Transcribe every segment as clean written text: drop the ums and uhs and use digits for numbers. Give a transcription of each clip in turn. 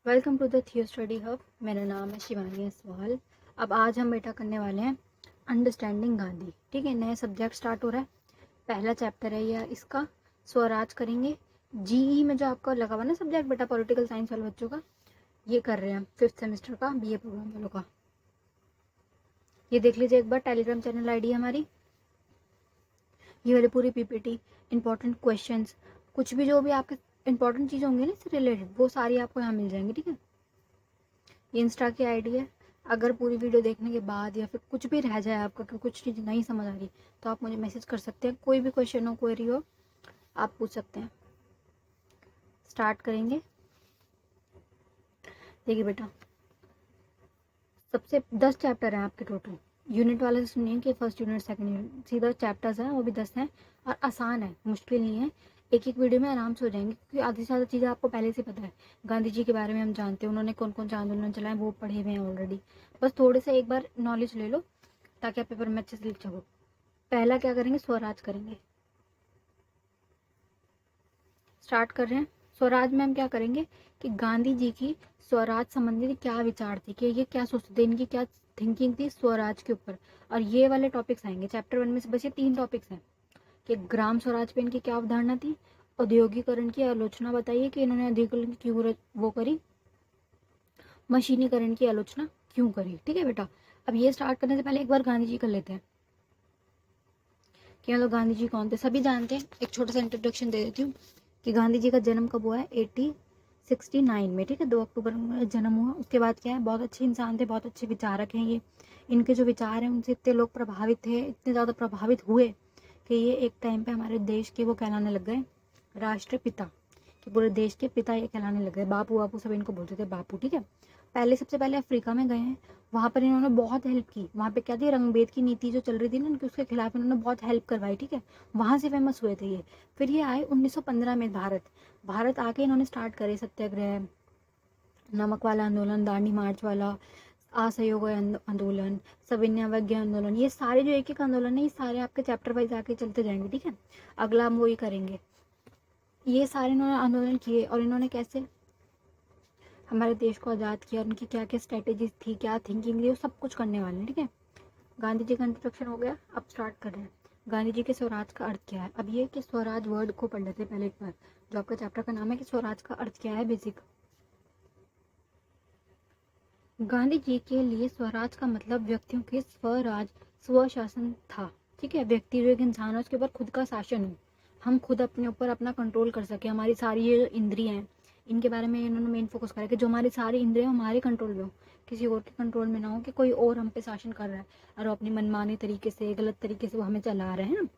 Welcome to the थियो study hub. मेरा नाम है शिवानी असवाल। अब आज हम बेटा करने वाले हैं अंडरस्टैंडिंग गांधी। ठीक है, नया सब्जेक्ट स्टार्ट हो रहा है। पहला चैप्टर है यह इसका, स्वराज करेंगे। जीई में जो आपका लगा हुआ ना सब्जेक्ट बेटा, पॉलिटिकल साइंस वाले बच्चों का, ये कर रहे हैं 5th सेमेस्टर का बीए प्रोग्राम वालों का। ये देख लीजिए एक बार, टेलीग्राम चैनल आईडी है हमारी। ये वाली पूरी पीपीटी, इंपॉर्टेंट क्वेश्चंस, कुछ भी जो भी आपके इंपॉर्टेंट चीज़ होंगी ना इससे रिलेटेड, वो सारी आपको यहाँ मिल जाएंगी। ठीक है, ये इंस्टा की आईडी है। अगर पूरी वीडियो देखने के बाद या फिर कुछ भी रह जाए आपका कि कुछ चीज़ नहीं समझ आ रही, तो आप मुझे मैसेज कर सकते हैं। कोई भी क्वेश्चन हो, क्वेरी हो, आप पूछ सकते हैं। स्टार्ट करेंगे। देखिए बेटा, सबसे 10 चैप्टर हैं आपके टोटल। यूनिट वाले से सुनिए कि फर्स्ट यूनिट सेकंड यूनिट, सीधा चैप्टर्स हैं, वो भी 10 हैं और आसान है, मुश्किल नहीं है। एक एक वीडियो में आराम से हो जाएंगे क्योंकि आधी से ज़्यादा चीज़ें आपको पहले से पता है। गांधी जी के बारे में हम जानते हैं, उन्होंने कौन कौन से आंदोलन चलाए वो पढ़े हुए हैं ऑलरेडी। बस थोड़े से एक बार नॉलेज ले लो ताकि आप पेपर में अच्छे से लिख सको। पहला क्या करेंगे, स्वराज करेंगे। स्टार्ट कर रहे हैं। स्वराज में हम क्या करेंगे कि गांधी जी की स्वराज संबंधी क्या विचार थी, कि ये क्या सोचते थे, इनकी क्या थिंकिंग थी स्वराज के ऊपर। और ये वाले टॉपिक्स आएंगे चैप्टर 1 में से। बस ये 3 टॉपिक्स हैं कि ग्राम स्वराज पे इनकी क्या अवधारणा थी, औद्योगिकरण की आलोचना बताइए कि इन्होंने औद्योगिकरण की क्यों वो करी, मशीनीकरण की आलोचना क्यों करी। ठीक है बेटा, अब ये स्टार्ट करने से पहले एक बार गांधी जी कर लेते हैं कि मतलब गांधी जी कौन थे। सभी जानते हैं, एक छोटा सा इंट्रोडक्शन दे देती हूँ कि गांधी जी का जन्म कब हुआ है, 1869 में। ठीक है, 2 अक्टूबर में जन्म हुआ। उसके बाद क्या है, बहुत अच्छे इंसान थे, बहुत अच्छे विचारक हैं ये। इनके जो विचार हैं उनसे इतने लोग प्रभावित थे, इतने ज़्यादा प्रभावित हुए कि ये एक टाइम पे हमारे देश के वो कहलाने लग गए राष्ट्रपिता, कि पूरे देश के पिता ये कहलाने लग गए। बापू बापू सब इनको बोलते थे, बापू। ठीक है, पहले सबसे पहले अफ्रीका में गए हैं। वहाँ पर इन्होंने बहुत हेल्प की। वहाँ पे क्या थी, रंगभेद की नीति जो चल रही थी ना उनकी, उसके खिलाफ इन्होंने बहुत हेल्प करवाई। ठीक है, वहाँ से फेमस हुए थे ये। फिर ये आए 1915 में भारत आके इन्होंने स्टार्ट करे सत्याग्रह, नमक वाला आंदोलन, दांडी मार्च वाला, असहयोग आंदोलन, सविनय अवज्ञा आंदोलन। ये सारे जो एक एक आंदोलन है, ये सारे आपके चैप्टर वाइज आके चलते जाएंगे। ठीक है, अगला हम वही करेंगे। ये सारे इन्होंने आंदोलन किए और इन्होंने कैसे हमारे देश को आज़ाद किया, उनकी क्या क्या स्ट्रेटेजीज थी, क्या थिंकिंग थी, वो सब कुछ करने वाले हैं। ठीक है, गांधी जी का इंट्रोडक्शन हो गया। अब स्टार्ट कर रहे हैं। गांधी जी के स्वराज का अर्थ क्या है। अब ये कि स्वराज वर्ड को पढ़ लेते हैं पहले एक बार, जो आपका चैप्टर का नाम है कि स्वराज का अर्थ क्या है बेसिक। गांधी जी के लिए स्वराज का मतलब व्यक्तियों के स्वराज, स्वशासन था। ठीक है, व्यक्ति जो एक इंसान है उसके ऊपर खुद का शासन हो, हम खुद अपने ऊपर अपना कंट्रोल कर सके। हमारी सारी ये जो इंद्रियां हैं, इनके बारे में इन्होंने मेन फोकस करा कि जो हमारी सारी इंद्रियां हमारे कंट्रोल में हो, किसी और के कंट्रोल में ना हो कि कोई और हम पे शासन कर रहा है और अपनी मनमानी तरीके से, गलत तरीके से वो हमें चला रहे हैं ना।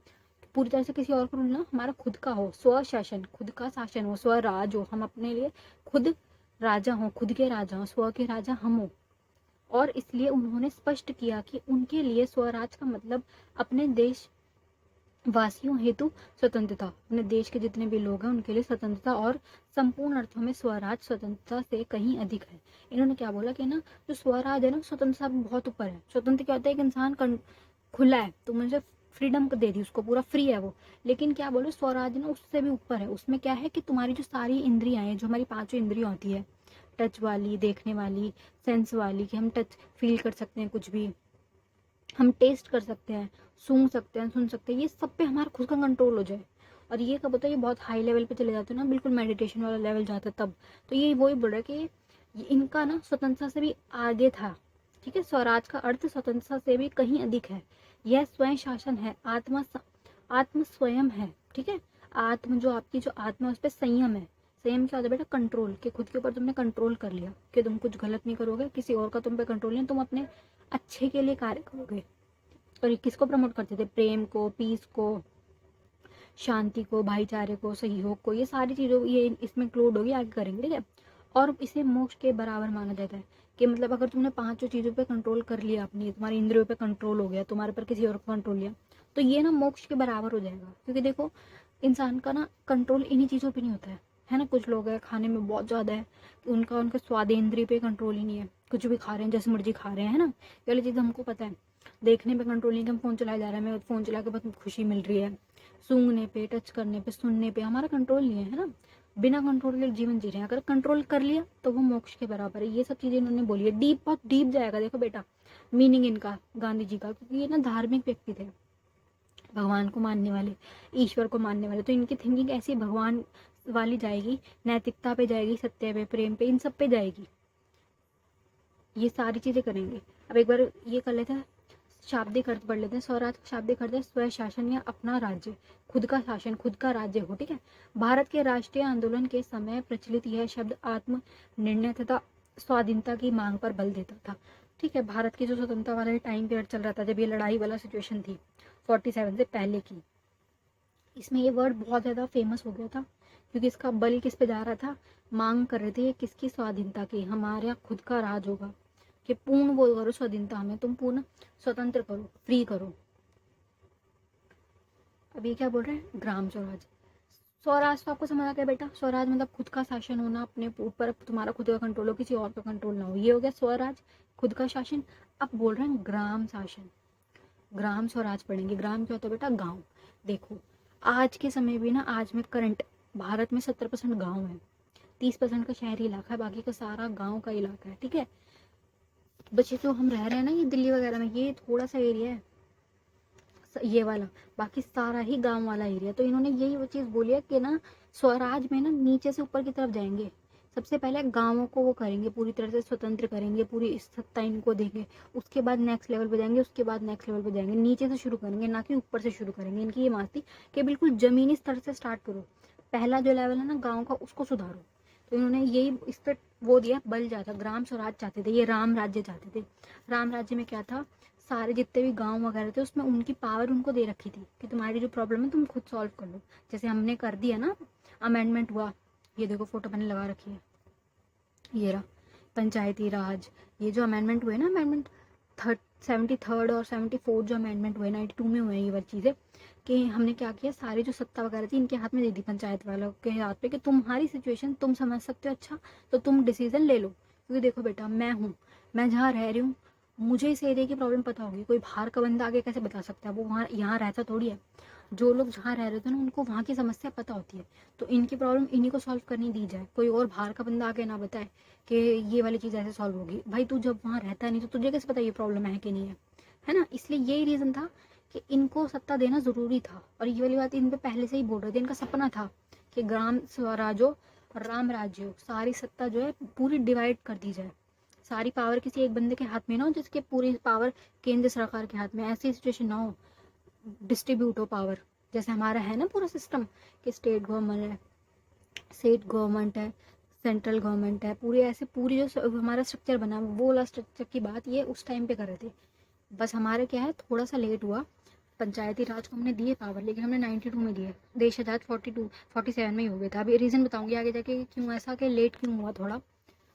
पूरी तरह से किसी और को ना, हमारा खुद का हो, स्वशासन, खुद का शासन हो, स्वराज हो, हम अपने लिए खुद राजा हों, खुद के राजा हों, स्व के राजा हम हो। और इसलिए उन्होंने स्पष्ट किया कि उनके लिए स्वराज का मतलब अपने देश वासियों हेतु स्वतंत्रता, अपने देश के जितने भी लोग हैं उनके लिए स्वतंत्रता, और संपूर्ण अर्थों में स्वराज स्वतंत्रता से कहीं अधिक है। इन्होंने क्या बोला कि ना, जो स्वराज है ना, स्वतंत्रता बहुत ऊपर है। स्वतंत्र क्या होता है, एक इंसान खुला है, तो मुझे फ्रीडम दे दी, उसको पूरा फ्री है वो। लेकिन क्या बोलो, स्वराज ना उससे भी ऊपर है। उसमें क्या है कि तुम्हारी जो सारी इंद्रियां हैं, जो हमारी 5 इंद्रियां होती है, टच वाली, देखने वाली, सेंस वाली, कि हम टच फील कर सकते हैं कुछ भी, हम टेस्ट कर सकते हैं, सूंघ सकते हैं, सुन सकते हैं, ये सब पे हमारा खुद का कंट्रोल हो जाए। और ये कब होता है, ये बहुत हाई लेवल पे चले जाते हैं ना, बिल्कुल मेडिटेशन वाला लेवल जाता है तब। तो ये वही बोल रहा है कि ये इनका ना स्वतंत्रता से भी आगे था। ठीक है, स्वराज का अर्थ स्वतंत्रता से भी कहीं अधिक है। यह स्वयं शासन है, आत्म स्वयं है। ठीक है, आत्म जो आपकी जो आत्मा, उस पर संयम है। संयम क्या होता है बेटा, कंट्रोल, के खुद के ऊपर तुमने कंट्रोल कर लिया कि तुम कुछ गलत नहीं करोगे, किसी और का तुम पे कंट्रोल नहीं, तुम अपने अच्छे के लिए कार्य करोगे। और ये किसको प्रमोट करते थे, प्रेम को, पीस को, शांति को, भाईचारे को, सहयोग को, ये सारी चीज़ों ये इसमें इंक्लूड होगी, आगे करेंगे। ठीक है, और इसे मोक्ष के बराबर माना जाता है कि मतलब अगर तुमने 5 चीज़ों पे कंट्रोल कर लिया, अपनी तुम्हारी इंद्रियों पे कंट्रोल हो गया, तुम्हारे पर किसी और का कंट्रोल लिया, तो ये ना मोक्ष के बराबर हो जाएगा। क्योंकि देखो, इंसान का ना कंट्रोल इन्हीं चीज़ों पे नहीं होता है ना। कुछ लोग हैं खाने में बहुत ज़्यादा है कि उनका स्वादेंद्रिय पे कंट्रोल ही नहीं है, कुछ भी खा रहे हैं, जैसे मर्जी खा रहे हैं, है ना। ये वाली चीज़ हमको पता है। देखने पे कंट्रोल नहीं, कि हम फ़ोन चलाए जा रहे हैं, हमें फ़ोन चला के बहुत खुशी मिल रही है। सूंघने पे, टच करने पे, सुनने पे हमारा कंट्रोल नहीं है, है ना। बिना कंट्रोल के जीवन जी रहे हैं, अगर कंट्रोल कर लिया तो वो मोक्ष के बराबर है। ये सब चीजें इन्होंने बोली है, डीप, बहुत डीप जाएगा देखो बेटा मीनिंग इनका, गांधी जी का, क्योंकि ये ना धार्मिक व्यक्ति थे, भगवान को मानने वाले, ईश्वर को मानने वाले, तो इनकी थिंकिंग ऐसी भगवान वाली जाएगी, नैतिकता पे जाएगी, सत्य पे, प्रेम पे, इन सब पे जाएगी, ये सारी चीजें करेंगे। अब एक बार ये कर लेते हैं, शाब्दिक अर्थ पढ़ लेते हैं। स्वराज का शाब्दिक अर्थ है स्वय शासन या अपना राज्य, खुद का शासन, खुद का राज्य हो, ठीक है। भारत के राष्ट्रीय आंदोलन के समय प्रचलित यह शब्द आत्म निर्णय तथा स्वाधीनता की मांग पर बल देता था, ठीक है। भारत की जो स्वतंत्रता वाला टाइम पीरियड चल रहा था, जब ये लड़ाई वाला सिचुएशन थी 47 से पहले की, इसमें ये वर्ड बहुत ज़्यादा फेमस हो गया था, क्योंकि इसका बल किस पे जा रहा था, मांग कर रहे थे किसकी, स्वाधीनता की, हमारे यहाँ खुद का राज होगा, कि पूर्ण वो करो स्वाधीनता, हमें तुम पूर्ण स्वतंत्र करो, फ्री करो। अब ये क्या बोल रहे हैं, ग्राम स्वराज। स्वराज तो आपको समझ आ गया बेटा, स्वराज मतलब खुद का शासन होना, अपने ऊपर तुम्हारा खुद का कंट्रोल हो, किसी और का कंट्रोल ना हो, ये हो गया स्वराज, खुद का शासन। अब बोल रहे हैं ग्राम शासन, ग्राम स्वराज पढ़ेंगे। ग्राम क्या होता है बेटा, गाँव। देखो आज के समय भी ना, आज में करंट भारत में 70% गाँव है, 30% का शहरी इलाका है, बाकी का सारा गाँव का इलाका है, ठीक है। बच्चे जो हम रह रहे हैं ना ये दिल्ली वगैरह में, ये थोड़ा सा एरिया है ये वाला, बाकी सारा ही गांव वाला एरिया। तो इन्होंने यही वो चीज़ बोली है कि ना स्वराज में ना नीचे से ऊपर की तरफ जाएंगे, सबसे पहले गांवों को वो करेंगे, पूरी तरह से स्वतंत्र करेंगे, पूरी सत्ता इनको देंगे, उसके बाद नेक्स्ट लेवल पे जाएंगे, उसके बाद नेक्स्ट लेवल पे जाएंगे, नीचे से शुरू करेंगे ना कि ऊपर से शुरू करेंगे। इनकी ये मानती कि बिल्कुल जमीनी स्तर से स्टार्ट करो, पहला जो लेवल है ना गाँव का उसको सुधारो। तो इन्होंने यही इस पर वो दिया बल, जाता ग्राम स्वराज चाहते थे, ये राम राज्य चाहते थे। राम राज्य में क्या था, सारे जितने भी गांव वगैरह थे उसमें उनकी पावर उनको दे रखी थी कि तुम्हारी जो प्रॉब्लम है तुम खुद सॉल्व कर लो, जैसे हमने कर दिया ना, अमेंडमेंट हुआ, ये देखो फोटो मैंने लगा रखी है, ये रहा पंचायती राज, ये जो अमेंडमेंट हुए ना, अमेंडमेंट 73 और 74 जो अमेंडमेंट हुए 92 में हुए ये वाली चीज़ें, कि हमने क्या किया, सारी जो सत्ता वगैरह थी इनके हाथ में दे दी, पंचायत वालों के हाथ पे, कि तुम्हारी सिचुएशन तुम समझ सकते हो, अच्छा तो तुम डिसीजन ले लो। क्योंकि देखो बेटा मैं हूँ, मैं जहाँ रह रही हूँ, मुझे इस एरिया की प्रॉब्लम पता होगी, कोई बाहर का बंदा आगे कैसे बता सकता है, वो वहाँ यहाँ रहता थोड़ी है। जो लोग जहाँ रह रहे थे ना उनको वहाँ की समस्या पता होती है, तो इनकी प्रॉब्लम इन्हीं को सॉल्व करनी दी जाए, कोई और बाहर का बंदा आके ना बताए कि ये वाली चीज़ ऐसे सॉल्व होगी। भाई तू जब वहाँ रहता नहीं तो तुझे कैसे पता ये प्रॉब्लम है कि नहीं है ना। इसलिए यही रीज़न था कि इनको सत्ता देना ज़रूरी था, और ये वाली बात इन पे पहले से ही बोल रहे थे, इनका सपना था कि ग्राम स्वराजो और राम राज्यो, सारी सत्ता जो है पूरी डिवाइड कर दी जाए, सारी पावर किसी एक बंदे के हाथ में ना हो, जिसके पूरी पावर केंद्र सरकार के हाथ में, ऐसी सिचुएशन ना हो, डिस्ट्रीब्यूट हो पावर, जैसे हमारा है ना पूरा सिस्टम कि स्टेट गवर्नमेंट है, स्टेट गवर्नमेंट है, सेंट्रल गवर्नमेंट है, पूरी ऐसे पूरी जो हमारा स्ट्रक्चर बना वो वाला स्ट्रक्चर की बात ये उस टाइम पे कर रहे थे। बस हमारे क्या है, थोड़ा सा लेट हुआ, पंचायती राज को हमने दिए पावर, लेकिन हमने 92 में दिए, देश आजाद 47 में ही हो गया था। अभी रीज़न बताऊंगी आगे जाके क्यों ऐसा, कि लेट क्यों हुआ थोड़ा,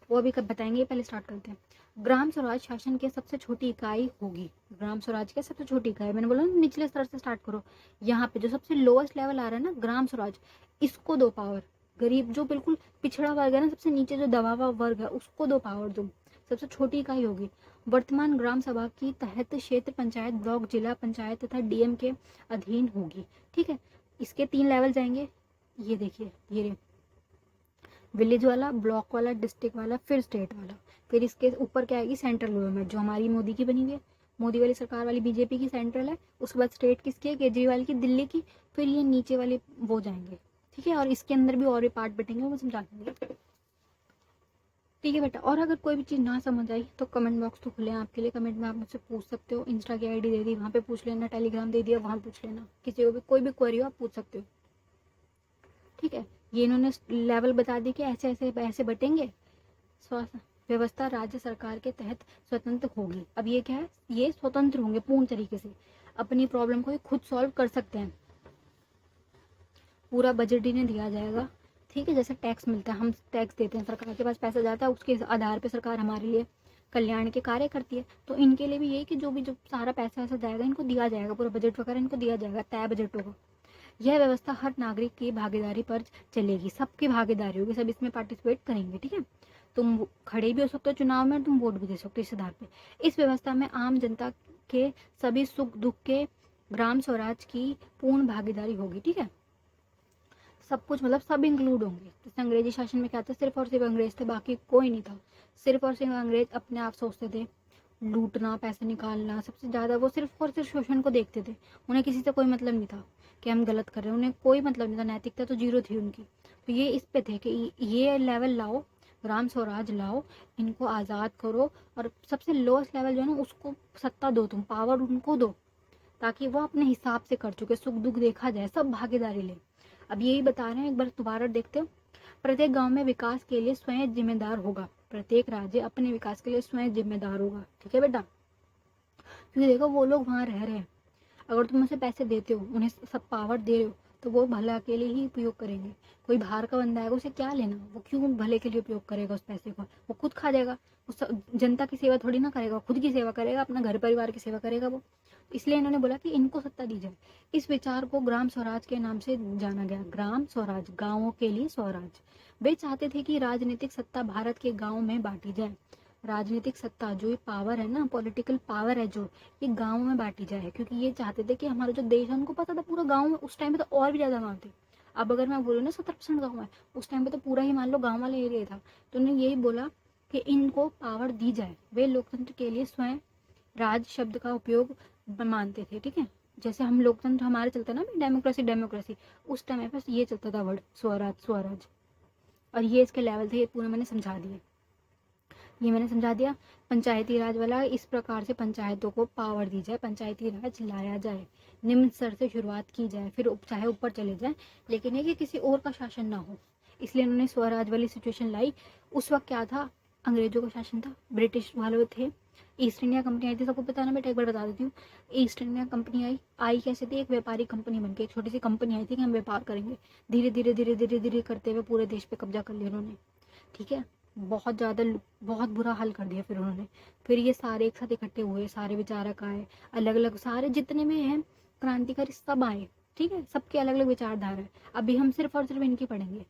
वो अभी कब बताएंगे, पहले स्टार्ट करते हैं। ग्राम स्वराज शासन की सबसे छोटी इकाई होगी, ग्राम स्वराज की सबसे छोटी इकाई, मैंने बोला ना निचले स्तर से स्टार्ट करो, यहाँ पे जो सबसे लोएस्ट लेवल आ रहा है ना ग्राम स्वराज, इसको दो पावर, गरीब जो बिल्कुल पिछड़ा वर्ग है ना, सबसे नीचे जो दबा हुआ वर्ग है उसको दो पावर, दो सबसे छोटी इकाई होगी। वर्तमान ग्राम सभा की तहत क्षेत्र पंचायत, ब्लॉक, जिला पंचायत तथा डीएम के अधीन होगी, ठीक है। इसके 3 लेवल जाएंगे, ये देखिए, ये विलेज वाला, ब्लॉक वाला, डिस्ट्रिक्ट वाला, फिर स्टेट वाला, फिर इसके ऊपर क्या आएगी, सेंट्रल गवर्नमेंट जो हमारी मोदी की बनी हुई है, मोदी वाली सरकार वाली बीजेपी की सेंट्रल है, उसके बाद स्टेट किसकी है, केजरीवाल की, दिल्ली की, फिर ये नीचे वाले वो जाएंगे, ठीक है। और इसके अंदर भी और भी पार्ट बटेंगे, वो समझा देंगे, ठीक है बेटा। और अगर कोई भी चीज़ ना समझ आई तो कमेंट बॉक्स तो खुले हैं आपके लिए, कमेंट में आप मुझसे पूछ सकते हो, इंस्टा की आईडी दे दी वहाँ पे पूछ लेना, टेलीग्राम दे दिया वहाँ पूछ लेना, किसी को भी कोई भी क्वेरी हो आप पूछ सकते हो, ठीक है। ये इन्होंने लेवल बता दी कि ऐसे ऐसे ऐसे बटेंगे, व्यवस्था राज्य सरकार के तहत स्वतंत्र होगी। अब ये क्या है, ये स्वतंत्र होंगे पूर्ण तरीके से, अपनी प्रॉब्लम को खुद सॉल्व कर सकते हैं, पूरा बजट इन्हें दिया जाएगा, ठीक है। जैसे टैक्स मिलता है, हम टैक्स देते हैं, सरकार के पास पैसा जाता है, उसके आधार पे सरकार हमारे लिए कल्याण के कार्य करती है। तो इनके लिए भी यही कि जो भी जो सारा पैसा वैसा जाएगा इनको दिया जाएगा, पूरा बजट वगैरह इनको दिया जाएगा, तय बजट होगा। यह व्यवस्था हर नागरिक की भागीदारी पर चलेगी, सबकी भागीदारी होगी, सब इसमें पार्टिसिपेट करेंगे, ठीक है। तुम खड़े भी हो सकते हो चुनाव में, तुम वोट भी दे सकते हो इस आधार पे। इस व्यवस्था में आम जनता के सभी सुख दुख के ग्राम स्वराज की पूर्ण भागीदारी होगी, ठीक है। सब कुछ मतलब सब इंक्लूड होंगे। जैसे अंग्रेजी शासन में क्या था, सिर्फ और सिर्फ अंग्रेज थे, बाकी कोई नहीं था। सिर्फ और सिर्फ अंग्रेज अपने आप सोचते थे, लूटना, पैसे निकालना, सबसे ज़्यादा वो सिर्फ और सिर्फ शोषण को देखते थे। उन्हें किसी से कोई मतलब नहीं था कि हम गलत कर रहे हैं, उन्हें कोई मतलब नहीं था, नैतिकता तो जीरो थी उनकी। तो ये इस पे थे कि ये लेवल लाओ, ग्राम स्वराज लाओ, इनको आज़ाद करो, और सबसे लोएस्ट लेवल जो है ना उसको सत्ता दो, तुम पावर उनको दो, ताकि वो अपने हिसाब से कर चुके, सुख दुख देखा जाए, सब भागीदारी ले। अब यही बता रहे हैं, एक बार दोबारा देखते हो। प्रत्येक गांव में विकास के लिए स्वयं जिम्मेदार होगा, प्रत्येक राज्य अपने विकास के लिए स्वयं जिम्मेदार होगा। ठीक है बेटा, क्योंकि देखो वो लोग वहाँ रह रहे हैं, अगर तुम उसे पैसे देते हो, उन्हें सब पावर दे रहे हो, तो वो भला के लिए ही उपयोग करेंगे। कोई बाहर का बंदा आएगा, उसे क्या लेना, वो क्यों भले के लिए उपयोग करेगा उस पैसे को, वो खुद खा जाएगा। उस जनता की सेवा थोड़ी ना करेगा, खुद की सेवा करेगा, अपना घर परिवार की सेवा करेगा वो। इसलिए इन्होंने बोला कि इनको सत्ता दी जाए। इस विचार को ग्राम स्वराज के नाम से जाना गया। ग्राम स्वराज, गाँवों के लिए स्वराज। वे चाहते थे कि राजनीतिक सत्ता भारत के गाँव में बांटी जाए। राजनीतिक सत्ता, जो ये पावर है ना, पॉलिटिकल पावर है जो, ये गाँव में बांटी जाए, क्योंकि ये चाहते थे कि हमारा जो देश है, उनको पता था पूरा गाँव में उस टाइम पे तो और भी ज़्यादा गाँव थे। अब अगर मैं बोलूँ ना 70% गाँव है, उस टाइम पे तो पूरा ही मान लो गाँव वाला एरिया था। तो उन्होंने यही बोला कि इनको पावर दी जाए। वे लोकतंत्र के लिए स्वयं राज शब्द का उपयोग मानते थे। ठीक है, जैसे हम लोकतंत्र हमारे चलता ना, डेमोक्रेसी डेमोक्रेसी, उस टाइम पे ये चलता था वर्ड स्वराज स्वराज। और ये इसके लेवल थे, ये पूरे मैंने समझा दिए, ये मैंने समझा दिया। पंचायती राज वाला, इस प्रकार से पंचायतों को पावर दी जाए, पंचायती राज लाया जाए, निम्न स्तर से शुरुआत की जाए, फिर चाहे ऊपर चले जाए, लेकिन ये कि किसी और का शासन ना हो। इसलिए उन्होंने स्वराज वाली सिचुएशन लाई। उस वक्त क्या था, अंग्रेजों का शासन था, ब्रिटिश वाले थे, ईस्ट इंडिया कंपनी आई थी, सबको पता ना बेटा, एक बार बता देती हूँ। ईस्ट इंडिया कंपनी आई कैसे थी, एक व्यापारी कंपनी बन के, एक छोटी सी कंपनी आई थी कि हम व्यापार करेंगे। धीरे धीरे धीरे धीरे धीरे करते हुए पूरे देश पे कब्जा कर लिया उन्होंने। ठीक है, बहुत ज़्यादा, बहुत बुरा हाल कर दिया फिर उन्होंने। फिर ये सारे एक साथ इकट्ठे हुए, सारे विचारक आए, अलग अलग सारे जितने में हैं क्रांतिकारी सब आए। ठीक है, सबके अलग अलग विचारधारा है। अभी हम सिर्फ और सिर्फ इनकी पढ़ेंगे,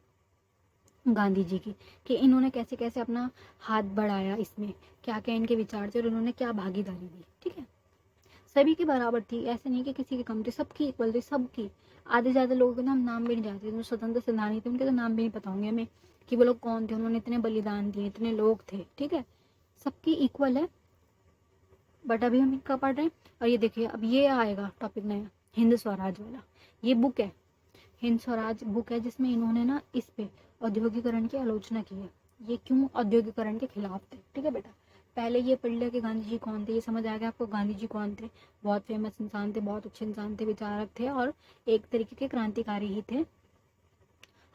गांधी जी की, कि इन्होंने कैसे कैसे अपना हाथ बढ़ाया इसमें, क्या क्या इनके विचार थे और उन्होंने क्या भागीदारी दी। ठीक है, सभी की बराबर थी, ऐसे नहीं कि किसी की कम थी, सबकी इक्वल थी, सबकी। आधे से ज़्यादा लोगों के नाम नाम भी नहीं जानते, जो स्वतंत्र सेनानी थे उनके तो नाम भी नहीं पता होंगे हमें कि वो लोग कौन थे, उन्होंने इतने बलिदान दिए, इतने लोग थे। ठीक है, सबकी इक्वल है, बट अभी हम इनका पढ़ रहे हैं। और ये देखिए, अब ये आएगा टॉपिक नया, हिंद स्वराज वाला। ये बुक है, हिंद स्वराज बुक है, जिसमें इन्होंने ना इस पे औद्योगिकरण की आलोचना की है। ये क्यों औद्योगिकरण के खिलाफ थे। ठीक है बेटा, पहले ये पढ़ लिया कि गांधी जी कौन थे, ये समझ आ गया आपको गांधी जी कौन थे। बहुत फेमस इंसान थे, बहुत अच्छे इंसान थे, विचारक थे, और एक तरीके के क्रांतिकारी ही थे।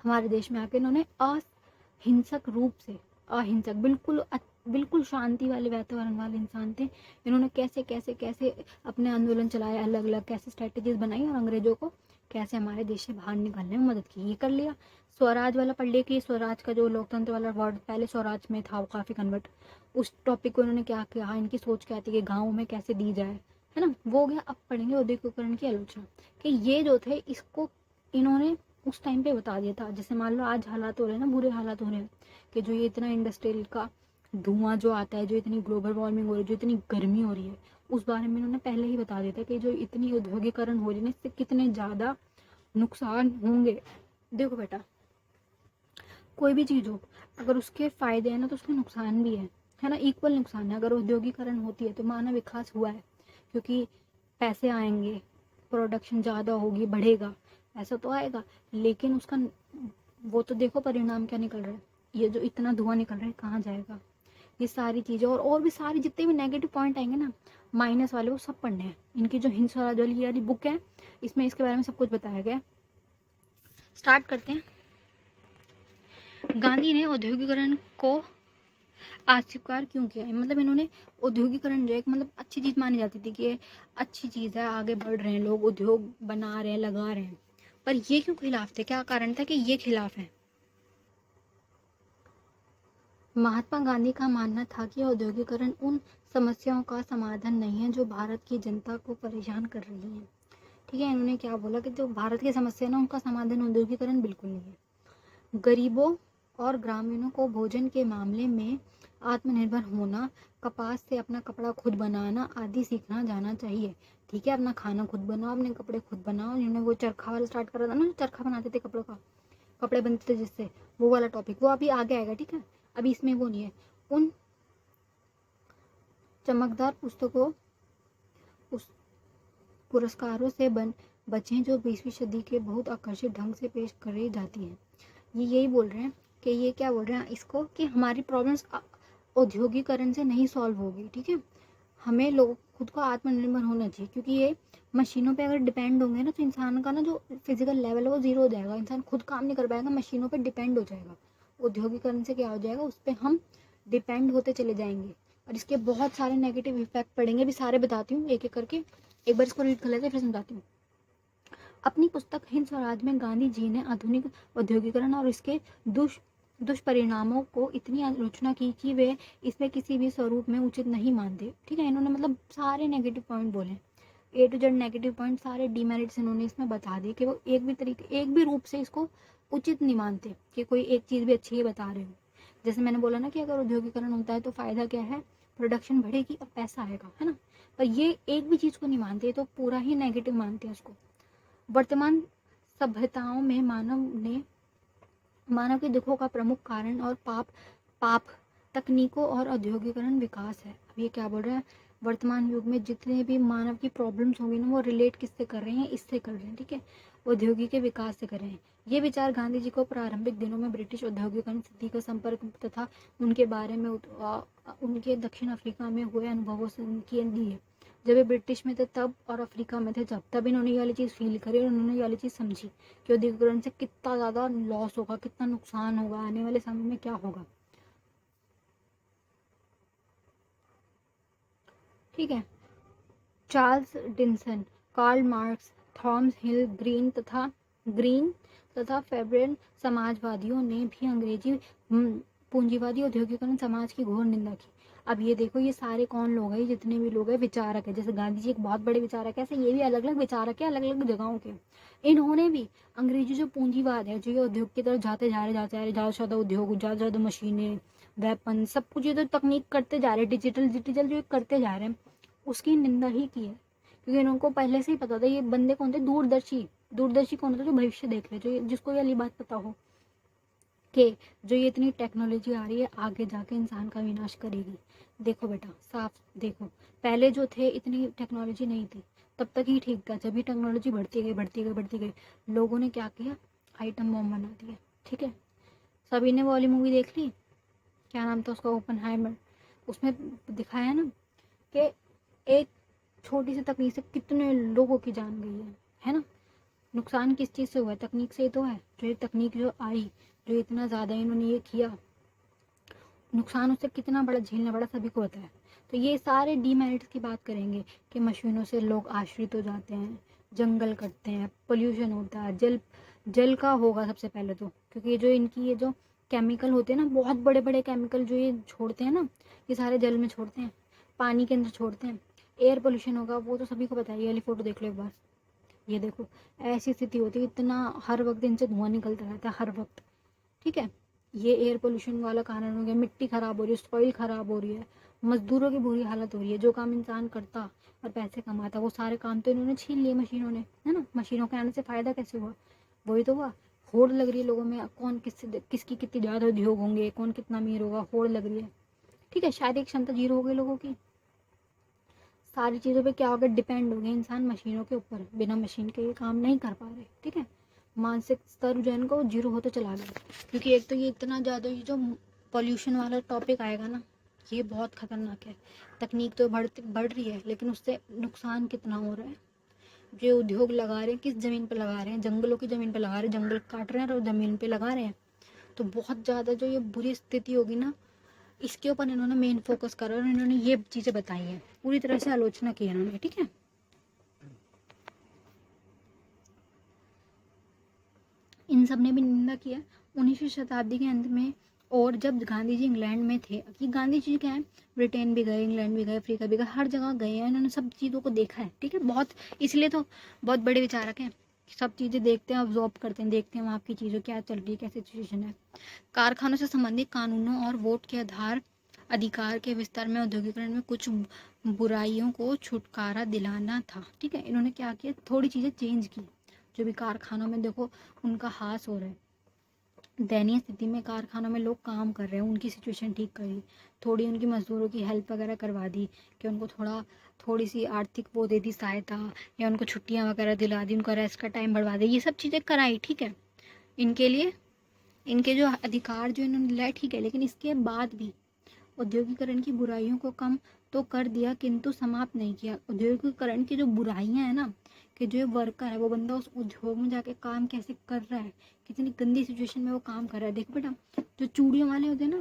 हमारे देश में आके इन्होंने अहिंसक रूप से, अहिंसक, बिल्कुल बिल्कुल शांति वाले वातावरण वाले इंसान थे। इन्होंने कैसे कैसे कैसे अपने आंदोलन चलाए, अलग अलग कैसे स्ट्रेटेजीज बनाई, और अंग्रेजों को कैसे हमारे देश से बाहर निकालने में मदद की। ये कर लिया। स्वराज वाला पढ़ लिया कि स्वराज का जो लोकतंत्र वाला वर्ड पहले स्वराज में था, वो काफ़ी कन्वर्ट, उस टॉपिक को इन्होंने क्या किया, इनकी सोच क्या थी कि गाँव में कैसे दी जाए, है ना, वो हो गया। अब पढ़ेंगे औद्योगिकरण की आलोचना, कि ये जो थे इसको इन्होंने उस टाइम पे बता दिया था। जैसे मान लो आज हालात हो रहे हैं ना, बुरे हालात हो रहे हैं, कि जो ये इतना इंडस्ट्रियल का धुआं जो आता है, जो इतनी ग्लोबल वार्मिंग हो रही है, जो इतनी गर्मी हो रही है, उस बारे में इन्होंने पहले ही बता दिया था कि जो इतनी औद्योगिकरण हो रही है इससे कितने ज़्यादा नुकसान होंगे। देखो बेटा, कोई भी चीज़ हो, अगर उसके फायदे हैं ना, तो उसके नुकसान भी है ना, इक्वल नुकसान है। अगर औद्योगिकरण होती है तो मानव विकास हुआ है, क्योंकि पैसे आएंगे, प्रोडक्शन ज़्यादा होगी, बढ़ेगा, ऐसा तो आएगा। लेकिन उसका वो तो देखो परिणाम क्या निकल रहा है, ये जो इतना धुआं निकल रहा है कहाँ जाएगा, ये सारी चीज़ें और भी सारी जितने भी नेगेटिव पॉइंट आएंगे ना, माइनस वाले, वो सब पढ़ने हैं। इनकी जो हिंद स्वराज वाली बुक है, इसमें इसके बारे में सब कुछ बताया गया है। स्टार्ट करते हैं। गांधी ने औद्योगिकरण को अस्वीकार क्यों किया, मतलब इन्होंने औद्योगिकरण जो एक मतलब अच्छी चीज़ मानी जाती थी, कि ये अच्छी चीज़ है, आगे बढ़ रहे हैं लोग, उद्योग बना रहे हैं, लगा रहे हैं, पर ये क्यों खिलाफ थे, क्या कारण था कि ये खिलाफ है। महात्मा गांधी का मानना था कि औद्योगिकरण उन समस्याओं का समाधान नहीं है जो भारत की जनता को परेशान कर रही है। ठीक है, इन्होंने क्या बोला कि जो भारत की समस्या है ना, उनका समाधान औद्योगिकरण बिल्कुल नहीं है। गरीबों और ग्रामीणों को भोजन के मामले में आत्मनिर्भर होना, कपास से अपना कपड़ा खुद बनाना आदि सीखना जाना चाहिए। ठीक है, अपना खाना खुद बनाओ, अपने कपड़े खुद बनाओ। इन्होंने वो चरखा वाला स्टार्ट करा था ना, जो चरखा बनाते थे कपड़ों का, कपड़े बनते थे जिससे, वो वाला टॉपिक वो अभी आगे आएगा, ठीक है। अभी इसमें वो नहीं है। उन चमकदार पुस्तकों उस पुरस्कारों से बचें जो 20वीं सदी के बहुत आकर्षक ढंग से पेश करी जाती हैं। ये यही बोल रहे हैं कि ये क्या बोल रहे हैं इसको, कि हमारी प्रॉब्लम्स औद्योगिकरण से नहीं सॉल्व होगी, ठीक है। हमें लोग खुद को आत्मनिर्भर होना चाहिए, क्योंकि ये मशीनों पे अगर डिपेंड होंगे ना, तो इंसान का ना जो फिजिकल लेवल है वो जीरो हो जाएगा। इंसान खुद काम नहीं कर पाएगा, मशीनों पे डिपेंड हो जाएगा। औद्योगिकरण से क्या हो जाएगा, उस पर हम डिपेंड होते चले जाएंगे, और इसके बहुत सारे नेगेटिव इफेक्ट पड़ेंगे। भी सारे बताती हूँ एक एक करके, एक बार इसको रीड कर लेते हैं फिर समझाती हूँ। अपनी पुस्तक हिंद स्वराज में गांधी जी ने आधुनिक औद्योगिकरण और इसके दुष्परिणामों को इतनी आलोचना की कि वे इसमें किसी भी स्वरूप में उचित नहीं मानते, ठीक है। इन्होंने मतलब सारे नेगेटिव पॉइंट बोले, ए टू जेड नेगेटिव पॉइंट, सारे डीमेरिट्स इन्होंने इसमें बता दिए, कि वो एक भी रूप से इसको उचित नहीं मानते, कि कोई एक चीज़ भी अच्छी है बता रहे हो। जैसे मैंने बोला ना कि अगर औद्योगिकरण होता है तो फायदा क्या है, प्रोडक्शन बढ़ेगी और पैसा आएगा, है ना। पर ये एक भी चीज़ को नहीं मानते, तो पूरा ही नेगेटिव मानते हैं उसको। वर्तमान सभ्यताओं में मानव के दुखों का प्रमुख कारण और पाप तकनीकों और औद्योगिकरण विकास है। अब ये क्या बोल रहे हैं, वर्तमान युग में जितने भी मानव की प्रॉब्लम्स होंगी ना, वो रिलेट किससे कर रहे हैं, इससे कर रहे हैं, ठीक है। औद्योगिक के विकास से कर रहे हैं। ये विचार गांधी जी को प्रारंभिक दिनों में ब्रिटिश औद्योगिकरण स्थिति का संपर्क तथा उनके बारे में उनके दक्षिण अफ्रीका में हुए अनुभवों से उनकी दी है। जब वे ब्रिटिश में थे तब, और अफ्रीका में थे तब इन्होंने ये वाली चीज़ फील करी, और उन्होंने ये वाली चीज़ समझी कि औद्योगिकरण से कितना ज़्यादा लॉस होगा, कितना नुकसान होगा, आने वाले समय में क्या होगा, ठीक है। चार्ल्स डिंसन, कार्ल मार्क्स, थॉमस हिल ग्रीन तथा फेब्रेन समाजवादियों ने भी अंग्रेजी पूंजीवादी औद्योगिकरण समाज की घोर निंदा की। अब ये देखो, ये सारे कौन लोग हैं, जितने भी लोग हैं विचारक है। जैसे गांधी जी एक बहुत बड़े विचारक है, ऐसे ये भी अलग अलग विचारक है, अलग अलग जगहों के। इन्होंने भी अंग्रेजी जो पूंजीवाद है, जो ये उद्योग की तरफ जाते जा रहे, ज़्यादा से ज़्यादा उद्योग, ज़्यादा से ज़्यादा मशीनें, वेपन, सब कुछ ये तो तकनीक करते जा रहे हैं, डिजिटल जो करते जा रहे हैं, उसकी निंदा ही की है। क्योंकि इनको पहले से ही पता था, ये बंदे कौन थे, दूरदर्शी कौन होता है, जो भविष्य देख ले, जो जिसको ये वाली बात पता हो कि जो ये इतनी टेक्नोलॉजी आ रही है आगे जाके इंसान का विनाश करेगी। देखो बेटा, साफ देखो, पहले जो थे इतनी टेक्नोलॉजी नहीं थी, तब तक ही ठीक था। जब भी टेक्नोलॉजी बढ़ती गई, लोगों ने क्या किया, आइटम बॉम्ब बना दिया, ठीक है। सभी ने वो वाली मूवी देख ली, क्या नाम था उसका, ओपनहाइमर। उसमें दिखाया ना कि एक छोटी सी तकनीक से कितने लोगों की जान गई है ना। नुकसान किस चीज़ से हुआ है, तकनीक से ही तो है। जो ये तकनीक जो आई, जो इतना ज़्यादा इन्होंने ये किया, नुकसान उससे कितना बड़ा झेलना पड़ा, सभी को होता है। तो ये सारे डीमेरिट्स की बात करेंगे कि मशीनों से लोग आश्रित हो जाते हैं, जंगल कटते हैं, पोल्यूशन होता है, जल का होगा सबसे पहले तो, क्योंकि ये जो इनकी ये जो केमिकल होते हैं ना, बहुत बड़े बड़े केमिकल जो ये छोड़ते हैं ना, ये सारे जल में छोड़ते हैं, पानी के अंदर छोड़ते हैं। एयर पोल्यूशन होगा, वो तो सभी को पता है। ये वाली फोटो देख लो एक बार, ये देखो, ऐसी स्थिति होती है, इतना हर वक्त इनसे धुआं निकलता रहता है हर वक्त, ठीक है। ये एयर पोल्यूशन वाला कारण हो गया, मिट्टी खराब हो रही है, सॉइल खराब हो रही है, मजदूरों की बुरी हालत हो रही है। जो काम इंसान करता और पैसे कमाता, वो सारे काम तो इन्होंने छीन लिए मशीनों ने, है ना। मशीनों के आने से फायदा कैसे हुआ, वही तो हुआ। होड़ लग रही है लोगों में, कौन किसकी कितनी ज़्यादा उद्योग होंगे, कौन कितना अमीर होगा, होड़ लग रही है, ठीक है। शारीरिक क्षमता जीरो हो गई लोगों की, सारी चीज़ों पे क्या हो गया, डिपेंड हो गए इंसान मशीनों के ऊपर, बिना मशीन के ये काम नहीं कर पा रहे, ठीक है। मानसिक स्तर जो है इनको जीरो होते चला गया, क्योंकि एक तो ये इतना ज़्यादा, ये जो पॉल्यूशन वाला टॉपिक आएगा ना, ये बहुत खतरनाक है। तकनीक तो बढ़ रही है, लेकिन उससे नुकसान कितना हो रहा है। जो उद्योग लगा रहे हैं, किस ज़मीन पे लगा रहे हैं, जंगलों की ज़मीन पे लगा रहे हैं, जंगल काट रहे हैं और ज़मीन पे लगा रहे हैं। तो बहुत ज़्यादा जो ये बुरी स्थिति होगी ना, इसके ऊपर इन्होंने मेन फोकस करा, और इन्होंने ये चीज़ें बताई हैं, पूरी तरह से आलोचना की है इन्होंने, ठीक है। इन सब ने भी निंदा किया 19वीं शताब्दी के अंत में। और जब गांधी जी इंग्लैंड में थे, कि गांधी जी क्या है, ब्रिटेन भी गए, इंग्लैंड भी गए, अफ्रीका भी गए, हर जगह गए हैं, इन्होंने सब चीज़ों को देखा है, ठीक है। बहुत, इसलिए तो बहुत बड़े विचारक हैं, सब चीज़ें देखते हैं, ऑब्जॉर्व करते हैं, देखते हैं वहाँ की चीज़ों क्या चल रही है, क्या सिचुएशन है। कारखानों से संबंधित कानूनों और वोट के अधिकार के विस्तार में औद्योगिकरण में कुछ बुराइयों को छुटकारा दिलाना था, ठीक है। इन्होंने क्या किया, थोड़ी चीज़ें चेंज की। जो भी कारखानों में देखो, उनका हास हो रहा है, दयनीय स्थिति में कारखानों में लोग काम कर रहे हैं, उनकी सिचुएशन ठीक करी, थोड़ी उनकी मजदूरों की हेल्प वगैरह करवा दी, कि उनको थोड़ी सी आर्थिक वो दे दी सहायता, या उनको छुट्टियां वगैरह दिला दी, उनका रेस्ट का टाइम बढ़वा दी, ये सब चीज़ें कराई, ठीक है। इनके लिए इनके जो अधिकार जो इन्होंने दिलाए, ठीक है, लेकिन इसके बाद भी औद्योगिकरण की बुराइयों को कम तो कर दिया, किंतु समाप्त नहीं किया। औद्योगिकरण की जो बुराइयां है ना, कि जो वर्कर है वो बंदा उस उद्योग में जाके काम कैसे कर रहा है, कितनी गंदी सिचुएशन में वो काम कर रहा है। देखो बेटा, जो चूड़ियों वाले होते हैं ना,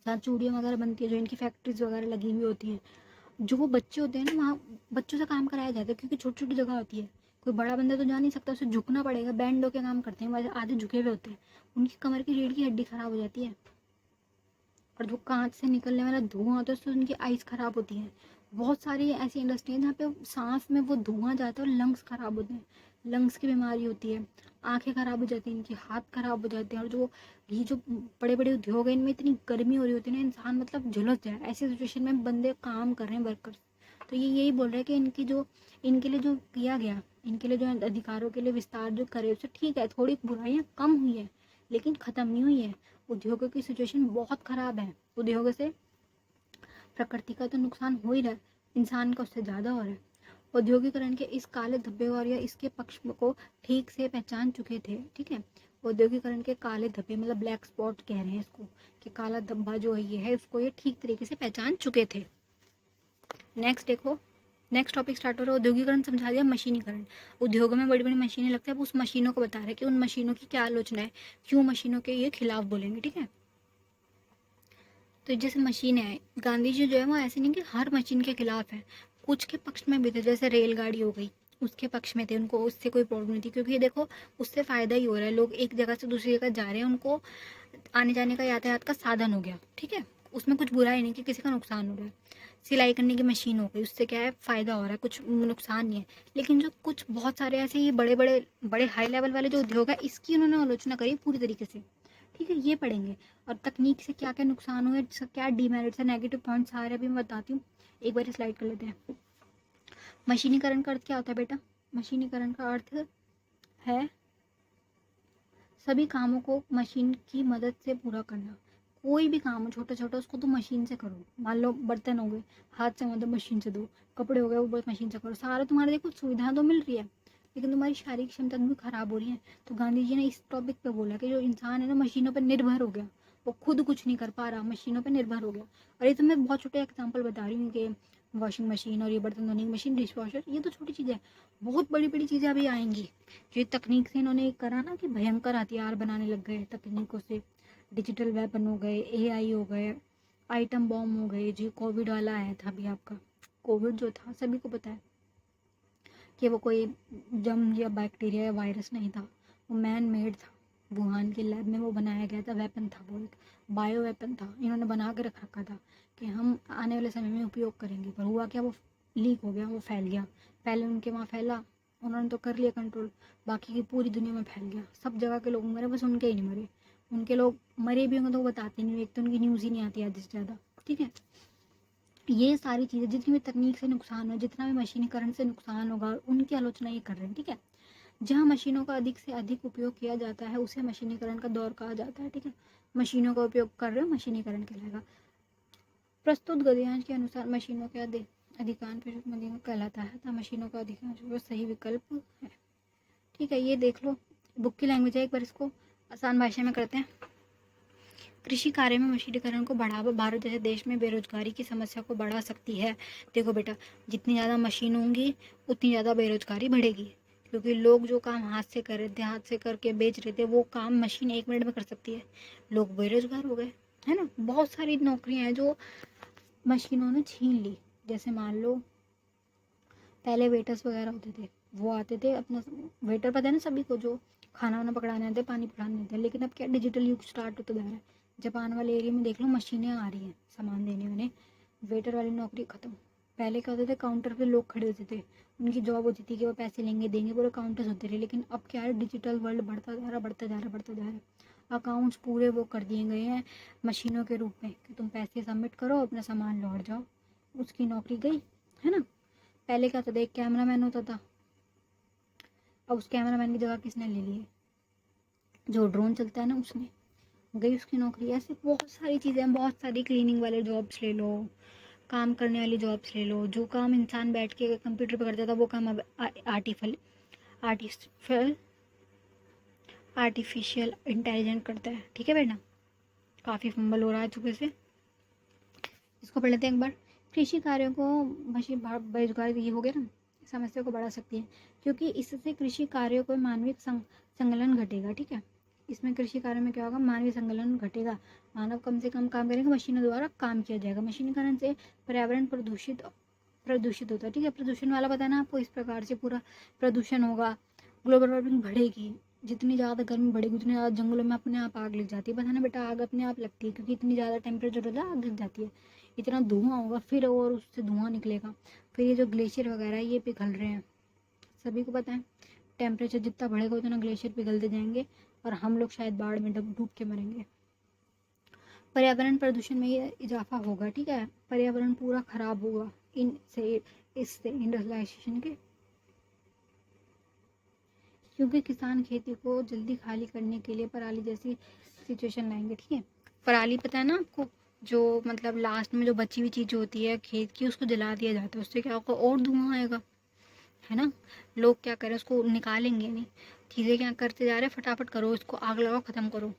जहाँ चूड़ियाँ वगैरह बनती है, जो इनकी फैक्ट्रीज वगैरह लगी हुई होती हैं, जो वो बच्चे होते हैं ना, वहाँ बच्चों से काम कराया जाता है, क्योंकि छोटी छोटी जगह होती है, कोई बड़ा बंदा तो जा नहीं सकता, उसे झुकना पड़ेगा, बैंड होके काम करते हैं, वैसे आधे झुके हुए होते हैं, उनकी कमर की रीढ़ की हड्डी खराब हो जाती है, और जो कांच से निकलने वाला धुआं होता है उससे उनकी आइज खराब होती है। बहुत सारी ऐसी इंडस्ट्री है जहाँ पे सांस में वो धुआं जाता है और लंग्स खराब होते हैं, लंग्स की बीमारी होती है, आंखें खराब हो जाती हैं, इनके हाथ खराब हो जाते हैं, और जो ये जो बड़े बड़े उद्योग है इनमें इतनी गर्मी हो रही होती है ना, इंसान मतलब झुलस जाए, ऐसी सिचुएशन में बंदे काम कर रहे हैं, वर्कर्स। तो ये यही बोल रहे हैं कि इनके लिए जो किया गया, इनके लिए जो अधिकारों के लिए विस्तार जो करे, उससे ठीक है, थोड़ी बुराइयां कम हुई है, लेकिन खत्म नहीं हुई है। उद्योगों की सिचुएशन बहुत खराब है। उद्योगों से प्रकृति का तो नुकसान हो ही रहा है, इंसान का उससे ज़्यादा हो रहा है। औद्योगिकरण के इस काले धब्बे और या इसके पक्ष को ठीक से पहचान चुके थे, ठीक है। औद्योगिकरण के काले धब्बे मतलब ब्लैक स्पॉट कह रहे हैं इसको, कि काला धब्बा जो ये है उसको ये ठीक तरीके से पहचान चुके थे। नेक्स्ट देखो, नेक्स्ट टॉपिक स्टार्ट हो रहा है, औद्योगिकरण समझा दिया, मशीनीकरण। उद्योगों में बड़ी बड़ी मशीनें लगती है, अब उस मशीनों को बता रहे हैं कि उन मशीनों की क्या आलोचना है, क्यों मशीनों के ये खिलाफ बोलेंगे, ठीक है। तो जैसे मशीन है, गांधी जी जो है वो ऐसे नहीं कि हर मशीन के खिलाफ है, कुछ के पक्ष में भी थे, जैसे रेलगाड़ी हो गई उसके पक्ष में थे, उनको उससे कोई प्रॉब्लम नहीं थी, क्योंकि देखो उससे फ़ायदा ही हो रहा है, लोग एक जगह से दूसरी जगह जा रहे हैं, उनको आने जाने का यातायात का साधन हो गया, ठीक है, उसमें कुछ बुरा ही नहीं कि किसी का नुकसान हो रहा है। सिलाई करने की मशीन हो गई, उससे क्या है, फ़ायदा हो रहा है, कुछ नुकसान नहीं है। लेकिन जो कुछ बहुत सारे ऐसे ये बड़े हाई लेवल वाले जो उद्योग है, इसकी उन्होंने आलोचना करी पूरी तरीके से, ठीक है, ये पढ़ेंगे। और तकनीक से क्या क्या नुकसान हुए, क्या डीमेरिट्स है, नेगेटिव पॉइंट सारे भी मैं बताती हूँ। एक बार स्लाइड कर लेते हैं। मशीनीकरण का अर्थ क्या होता है बेटा? मशीनीकरण का अर्थ है सभी कामों को मशीन की मदद से पूरा करना। कोई भी काम हो छोटा छोटा, उसको तो मशीन से करो। मान लो बर्तन हो गए, हाथ से मतलब मशीन से दो, कपड़े हो गए वो मशीन से करो, सारा तुम्हारे देखो सुविधाएं तो मिल रही है, लेकिन तुम्हारी शारीरिक क्षमता भी खराब हो रही है। तो गांधी जी ने इस टॉपिक पे बोला कि जो इंसान है ना मशीनों पर निर्भर हो गया, वो खुद कुछ नहीं कर पा रहा, मशीनों पर निर्भर हो गया। और ये तो मैं बहुत छोटे एग्जाम्पल बता रही हूँ कि वॉशिंग मशीन और ये बर्तन धोने की मशीन, डिश वॉशर, ये तो छोटी चीज़ है, बहुत बड़ी बड़ी चीज़ें अभी आएंगी। जो तकनीक से इन्होंने करा ना कि भयंकर हथियार बनाने लग गए तकनीकों से, डिजिटल वेपन हो गए, एआई हो गए, आइटम बॉम्ब हो गए। जो कोविड वाला आया था अभी, आपका कोविड जो था सभी को पता है कि वो कोई जम या बैक्टीरिया या वायरस नहीं था, वो मैन मेड था, वुहान की लैब में वो बनाया गया था, वेपन था, वो एक बायो वेपन था, इन्होंने बना के रख रखा था कि हम आने वाले समय में उपयोग करेंगे। पर हुआ क्या, वो लीक हो गया, वो फैल गया। पहले उनके वहाँ फैला, उन्होंने तो कर लिया कंट्रोल, बाकी की पूरी दुनिया में फैल गया, सब जगह के लोग मरे, बस उनके ही नहीं मरे। उनके लोग मरे भी होंगे तो वो बताते नहीं, एक तो उनकी न्यूज़ ही नहीं आती आधे से ज़्यादा, ठीक है। ये सारी चीज़ें जितनी भी तकनीक से नुकसान हो, जितना भी मशीनीकरण से नुकसान होगा, उनकी आलोचना ये कर रहे हैं, ठीक है। जहाँ मशीनों का अधिक से अधिक उपयोग किया जाता है उसे मशीनीकरण का दौर कहा जाता है, ठीक है। मशीनों का उपयोग कर रहे हो, मशीनीकरण कहलाएगा। प्रस्तुत गद्यांश के अनुसार मशीनों के अधिकांश मशीनों कहलाता है, तथा मशीनों का अधिकांश उपयोग सही विकल्प है, ठीक है। ये देख लो, बुक की लैंग्वेज है, एक बार इसको आसान भाषा में करते हैं। कृषि कार्य में मशीनीकरण को बढ़ावा भारत जैसे देश में बेरोजगारी की समस्या को बढ़ा सकती है। देखो बेटा, जितनी ज़्यादा मशीन होंगी उतनी ज़्यादा बेरोजगारी बढ़ेगी, क्योंकि लोग जो काम हाथ से कर रहे थे, हाथ से करके बेच रहे थे, वो काम मशीन 1 मिनट में कर सकती है, लोग बेरोजगार हो गए, है ना। बहुत सारी नौकरियां हैं जो मशीनों ने छीन ली। जैसे मान लो पहले वेटर्स वगैरह होते थे, वो आते थे अपना, वेटर पता है ना सभी को, जो खाना वाना पकड़ाने आते, पानी पकड़ाने आते हैं। लेकिन अब क्या, डिजिटल युग स्टार्ट होता जा रहा है। जापान वाले एरिया में देख लो, मशीनें आ रही हैं सामान देने वाले, वेटर वाली नौकरी खत्म। पहले क्या होते थे, काउंटर पे लोग खड़े होते थे, उनकी जॉब होती थी कि वो पैसे लेंगे देंगे, पूरे काउंटर्स होते रहे। लेकिन अब क्या है, डिजिटल वर्ल्ड बढ़ता जा रहा, बढ़ता जा रहा, बढ़ता जा रहा। अकाउंट्स पूरे वो कर दिए गए हैं मशीनों के रूप में, कि तुम पैसे सबमिट करो, अपना सामान लौट जाओ, उसकी नौकरी गई, है ना। पहले क्या होता था, एक कैमरा मैन होता था, अब उस कैमरा मैन की जगह किसने ले ली है, जो ड्रोन चलता है ना उसमें गई उसकी नौकरी। ऐसे बहुत सारी चीज़ें हैं, बहुत सारी क्लीनिंग वाले जॉब्स ले लो, काम करने वाली जॉब्स ले लो। जो काम इंसान बैठ के कंप्यूटर पर करता था वो काम अब आर्टिफिशियल आर्टिफिशियल इंटेलिजेंट करता है। ठीक है बेटा, काफ़ी फंबल हो रहा है सुबह से। इसको पढ़ लेते हैं एक बार। कृषि कार्यों को मशीन बेरोजगारी ये हो गया ना, समस्या को बढ़ा सकती है क्योंकि इससे कृषि कार्यों को मानवीय संकलन घटेगा। ठीक है, इसमें कृषि कार्य में क्या होगा, मानवीय संकलन घटेगा। मानव कम से कम काम करेंगे, मशीनों द्वारा काम किया जाएगा। मशीनीकरण से पर्यावरण प्रदूषित होता है। ठीक है, प्रदूषण वाला पता है ना आपको, इस प्रकार से पूरा प्रदूषण होगा, ग्लोबल वार्मिंग बढ़ेगी। जितनी ज़्यादा गर्मी बढ़ेगी उतनी ज़्यादा जंगलों में अपने आप आग लग जाती है। पता ना बेटा, आग अपने आप लगती है क्योंकि इतनी ज़्यादा टेम्परेचर होता है, आग लग जाती है। इतना धुआं होगा फिर, और उससे धुआं निकलेगा। फिर ये जो ग्लेशियर वगैरह ये पिघल रहे हैं, सभी को पता है टेम्परेचर जितना बढ़ेगा उतना ग्लेशियर पिघलते जाएंगे और हम लोग शायद बाढ़ में डूब के मरेंगे। पर्यावरण प्रदूषण में ये इजाफा होगा। ठीक है, पर्यावरण पूरा खराब होगा इससे इंडस्ट्रियलाइजेशन के, क्योंकि किसान खेती को जल्दी खाली करने के लिए पराली जैसी सिचुएशन लाएंगे। ठीक है, पराली पता है ना आपको, जो मतलब लास्ट में जो बची हुई चीज़ होती है खेत की उसको जला दिया जाता है। उससे क्या होगा, और धुआं आएगा, है ना। लोग क्या करें, उसको निकालेंगे नहीं। चीज़ें क्या करते जा रहे हैं, फटाफट करो इसको, आग लगाओ, ख़त्म करो।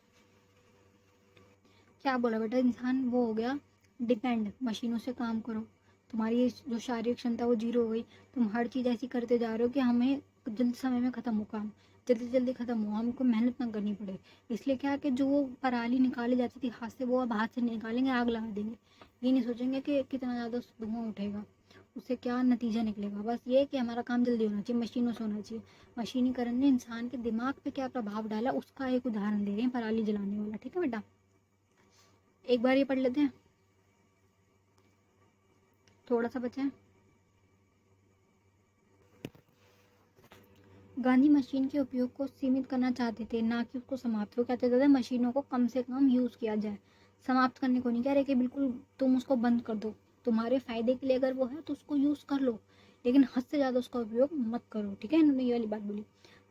क्या बोला बेटा, इंसान वो हो गया डिपेंड, मशीनों से काम करो। तुम्हारी जो शारीरिक क्षमता वो जीरो हो गई। तुम हर चीज़ ऐसी करते जा रहे हो कि हमें जल्द समय में ख़त्म हो काम, जल्दी जल्दी ख़त्म हो, हमको मेहनत ना करनी पड़े। इसलिए क्या है कि जो पराली निकाली जाती थी हाथ से, वो अब हाथ से निकालेंगे, आग लगा देंगे। ये नहीं सोचेंगे कि कितना ज़्यादा धुआं उठेगा, उससे क्या नतीजा निकलेगा। बस ये कि हमारा काम जल्दी होना चाहिए, मशीनों से होना चाहिए। मशीनीकरण ने इंसान के दिमाग पे क्या प्रभाव डाला उसका एक उदाहरण दे रहे हैं पराली जलाने वाला। ठीक है बेटा, एक बार ये पढ़ लेते हैं, थोड़ा सा बचा है। गांधी मशीन के उपयोग को सीमित करना चाहते थे, ना कि उसको समाप्त। वो क्या चाहते थे, मशीनों को कम से कम यूज़ किया जाए, समाप्त करने को नहीं कह रहे कि बिल्कुल तुम उसको बंद कर दो। तुम्हारे फायदे के लिए अगर वो है तो उसको यूज़ कर लो, लेकिन हद से ज़्यादा उसका उपयोग मत करो। ठीक है, इन्होंने ये वाली बात बोली।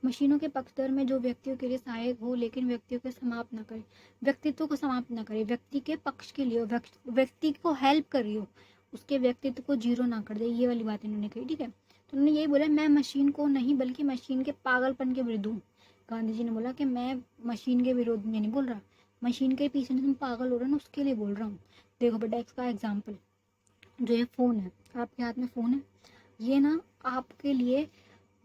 मशीनों के पक्षधर में जो व्यक्तियों के लिए सहायक हो लेकिन व्यक्तियों को समाप्त ना करे, व्यक्तित्व को समाप्त ना करे, व्यक्ति के पक्ष के लिए हो, व्यक्ति को हेल्प कर रही हो, उसके व्यक्तित्व को जीरो ना कर दे, ये वाली बात इन्होंने कही। ठीक है, तो उन्होंने यही बोला, मैं मशीन को नहीं बल्कि मशीन के पागलपन के विरुद्ध हूँ। गांधी जी ने बोला कि मैं मशीन के विरोध में नहीं बोल रहा, मशीन के पीछे तुम पागल हो रहे हो ना उसके लिए बोल रहा हूँ। देखो बेटा, इसका एग्जाम्पल, जो ये फ़ोन है, आपके हाथ में फ़ोन है, ये ना आपके लिए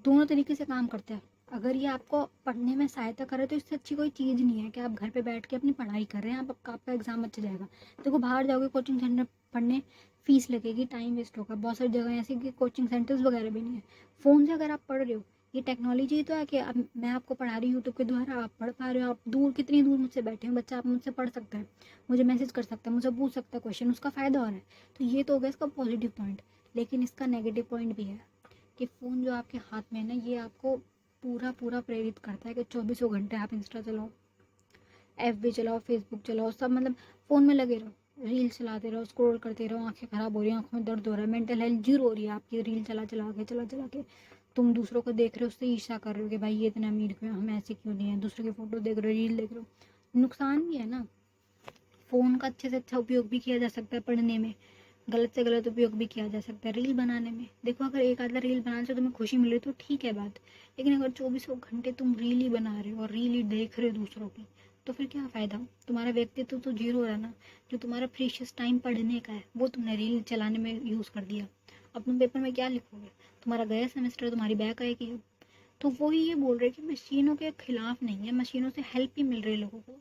दोनों तरीके से काम करता है। अगर ये आपको पढ़ने में सहायता करे तो इससे अच्छी कोई चीज़ नहीं है कि आप घर पे बैठ के अपनी पढ़ाई कर रहे हैं, आपका एग्जाम अच्छा जाएगा। देखो, बाहर जाओगे कोचिंग सेंटर पढ़ने, फीस लगेगी, टाइम वेस्ट होगा। बहुत सारी जगह ऐसी कि कोचिंग सेंटर्स वगैरह भी नहीं है। फ़ोन से अगर आप पढ़ रहे हो, ये टेक्नोलॉजी तो है कि अब मैं आपको पढ़ा रही हूँ यूट्यूब के द्वारा, आप पढ़ पा रहे हो। आप दूर, कितनी दूर मुझसे बैठे हो बच्चा, आप मुझसे पढ़ सकता है, मुझे मैसेज कर सकता है, मुझसे पूछ सकता है क्वेश्चन, उसका फ़ायदा हो रहा है। तो ये तो हो गया इसका पॉजिटिव पॉइंट। लेकिन इसका नेगेटिव पॉइंट भी है कि फ़ोन जो आपके हाथ में है ना, ये आपको पूरा पूरा प्रेरित करता है कि चौबीसों घंटे आप इंस्टा चलाओ, FB चलाओ, फेसबुक चलाओ, सब मतलब फ़ोन में लगे रहो, रील चलाते रहो, स्क्रॉल करते रहो। आंखें ख़राब हो रही हैं, आँखों में दर्द हो रहा है, मेंटल हेल्थ जीरो हो रही है आपकी, रील चला चला के। तुम दूसरों को देख रहे हो, उससे ईर्ष्या कर रहे हो कि भाई ये इतना अमीर क्यों है, हम ऐसे क्यों नहीं है। दूसरों की फ़ोटो देख रहे हो, रील देख रहे हो, नुकसान भी है ना। फ़ोन का अच्छे से अच्छा उपयोग भी किया जा सकता है पढ़ने में, गलत से गलत उपयोग भी किया जा सकता है रील बनाने में। देखो, अगर एक आधा रील बनाने से तुम्हें खुशी मिल रही तो ठीक है बात, लेकिन अगर चौबीसों घंटे तुम रील ही बना रहे हो और रील ही देख रहे हो दूसरों की, तो फिर क्या फ़ायदा। तुम्हारा व्यक्तित्व तो जीरो हो रहा ना। जो तुम्हारा प्रीशियस टाइम पढ़ने का है वो तुमने रील चलाने में यूज़ कर दिया। अब तुम पेपर में क्या लिखोगे, तुम्हारा गया सेमेस्टर, तुम्हारी बैक आएगी। तो वो ये बोल रहे हैं कि मशीनों के खिलाफ नहीं है, मशीनों से हेल्प ही मिल रही है लोगों को,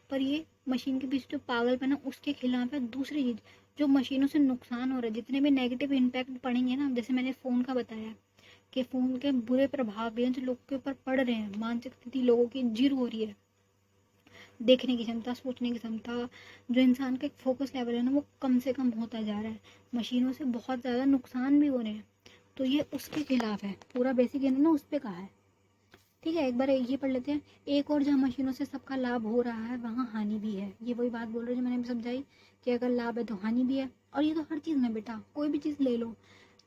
पर ये मशीन के पीछे जो पागलपन है उसके खिलाफ है। दूसरी चीज़, जो मशीनों से नुकसान हो रहा है, जितने भी नेगेटिव इम्पैक्ट पड़ेंगे ना, जैसे मैंने फ़ोन का बताया कि फ़ोन के बुरे प्रभाव भी हैं जो लोग के ऊपर पड़ रहे हैं। मानसिक स्थिति लोगों की जीरो हो रही है, देखने की क्षमता, सोचने की क्षमता, जो इंसान का एक फोकस लेवल है ना, वो कम से कम होता जा रहा है। मशीनों से बहुत ज़्यादा नुकसान भी हो रहे हैं, तो ये उसके खिलाफ है। पूरा बेसिक इन्होंने उस पर कहा है। ठीक है, एक बार ये पढ़ लेते हैं। एक और, जहाँ मशीनों से सबका लाभ हो रहा है वहाँ हानि भी है। ये वही बात बोल रहे हैं जो मैंने भी समझाई कि अगर लाभ है तो हानि भी है। और ये तो हर चीज़ में बेटा, कोई भी चीज़ ले लो,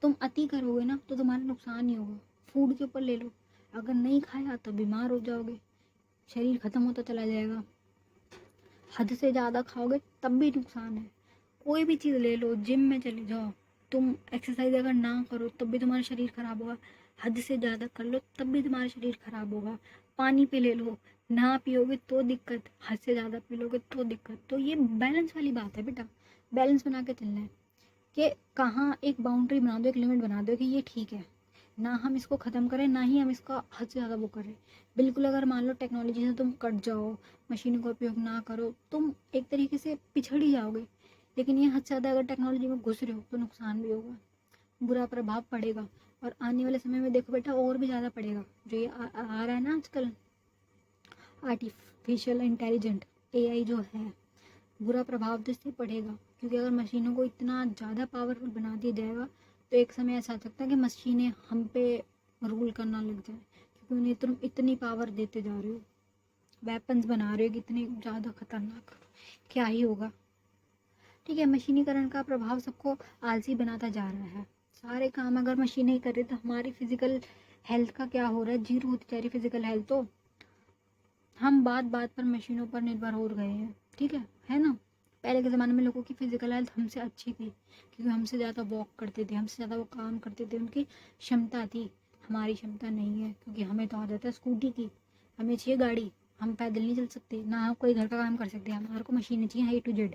तुम अति करोगे ना तो तुम्हारा नुकसान ही होगा। फूड के ऊपर ले लो, अगर नहीं खाया तो बीमार हो जाओगे। शरीर खत्म होता चला जाएगा। हद से ज़्यादा खाओगे तब भी नुकसान है। कोई भी चीज़ ले लो, जिम में चले जाओ, तुम एक्सरसाइज अगर ना करो तब भी तुम्हारा शरीर खराब होगा। हद से ज़्यादा कर लो तब भी तुम्हारा शरीर खराब होगा। पानी पी ले लो, ना पियोगे तो दिक्कत, हद से ज़्यादा पी लोगे तो दिक्कत। तो ये बैलेंस वाली बात है बेटा, बैलेंस बना के चलना है कि कहाँ एक बाउंड्री बना दो, एक लिमिट बना दो कि ये ठीक है, ना हम इसको ख़त्म करें ना ही हम इसका हद से ज़्यादा वो करें। बिल्कुल अगर मान लो टेक्नोलॉजी से तुम कट जाओ, मशीनों का उपयोग ना करो, तुम एक तरीके से पिछड़ ही जाओगे। लेकिन ये हद से ज़्यादा अगर टेक्नोलॉजी में घुस रहे हो तो नुकसान भी होगा, बुरा प्रभाव पड़ेगा। और आने वाले समय में देखो बेटा और भी ज़्यादा पड़ेगा। जो ये आ रहा है ना आजकल आर्टिफिशियल इंटेलिजेंट AI जो है, बुरा प्रभाव तो इससे पड़ेगा। क्योंकि अगर मशीनों को इतना ज़्यादा पावरफुल बना दिया जाएगा तो एक समय ऐसा आ सकता है कि मशीनें हम पे रूल करना लग जाए, क्योंकि उन्हें तुम इतनी पावर देते जा रहे हो, वेपन्स बना रहे हो इतने ज़्यादा खतरनाक, क्या ही होगा। ठीक है, मशीनीकरण का प्रभाव सबको आलसी बनाता जा रहा है। सारे काम अगर मशीनें ही कर रही तो हमारी फिजिकल हेल्थ का क्या हो रहा है, जीरो होती जा रही फिजिकल हेल्थ। तो हम बात बात पर मशीनों पर निर्भर हो गए हैं। ठीक है ना। पहले के ज़माने में लोगों की फिजिकल हेल्थ हमसे अच्छी थी, क्योंकि हमसे ज़्यादा वॉक करते थे, हमसे ज़्यादा वो काम करते थे, उनकी क्षमता थी। हमारी क्षमता नहीं है, क्योंकि हमें तो आदत है स्कूटी की, हमें चाहिए गाड़ी, हम पैदल नहीं चल सकते, ना हम कोई घर का काम कर सकते, हमारे को मशीनें चाहिए A to Z।